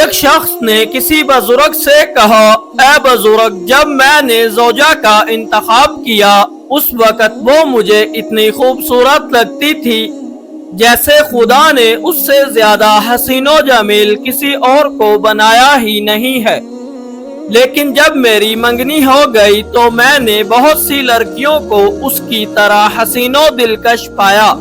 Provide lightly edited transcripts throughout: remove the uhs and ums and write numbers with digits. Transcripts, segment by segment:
ایک شخص نے کسی بزرگ سے کہا، اے بزرگ، جب میں نے زوجہ کا انتخاب کیا اس وقت وہ مجھے اتنی خوبصورت لگتی تھی جیسے خدا نے اس سے زیادہ حسین و جمیل کسی اور کو بنایا ہی نہیں ہے، لیکن جب میری منگنی ہو گئی تو میں نے بہت سی لڑکیوں کو اس کی طرح حسین و دلکش پایا،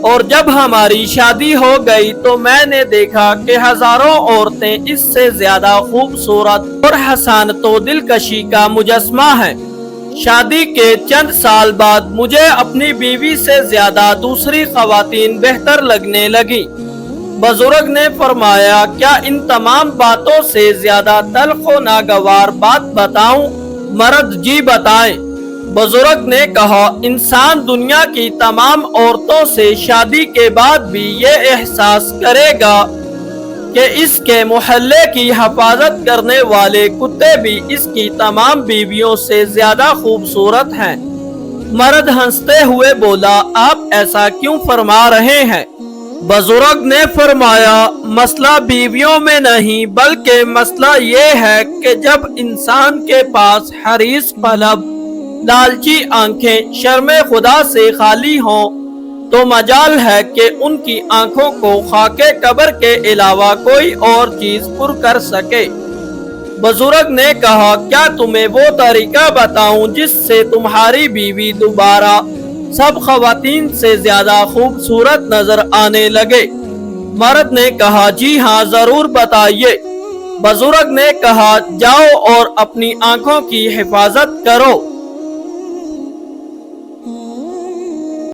اور جب ہماری شادی ہو گئی تو میں نے دیکھا کہ ہزاروں عورتیں اس سے زیادہ خوبصورت اور حسانت و دلکشی کا مجسمہ ہیں۔ شادی کے چند سال بعد مجھے اپنی بیوی سے زیادہ دوسری خواتین بہتر لگنے لگیں۔ بزرگ نے فرمایا، کیا ان تمام باتوں سے زیادہ تلخ و ناگوار بات بتاؤں؟ مرد، جی بتائیں۔ بزرگ نے کہا، انسان دنیا کی تمام عورتوں سے شادی کے بعد بھی یہ احساس کرے گا کہ اس کے محلے کی حفاظت کرنے والے کتے بھی اس کی تمام بیویوں سے زیادہ خوبصورت ہیں۔ مرد ہنستے ہوئے بولا، آپ ایسا کیوں فرما رہے ہیں؟ بزرگ نے فرمایا، مسئلہ بیویوں میں نہیں بلکہ مسئلہ یہ ہے کہ جب انسان کے پاس حریص قلب، لالچی آنکھیں شرم خدا سے خالی ہوں تو مجال ہے کہ ان کی آنکھوں کو خاک قبر کے علاوہ کوئی اور چیز پر کر سکے۔ بزرگ نے کہا، کیا تمہیں وہ طریقہ بتاؤں جس سے تمہاری بیوی دوبارہ سب خواتین سے زیادہ خوبصورت نظر آنے لگے؟ مرد نے کہا، جی ہاں، ضرور بتائیے۔ بزرگ نے کہا، جاؤ اور اپنی آنکھوں کی حفاظت کرو۔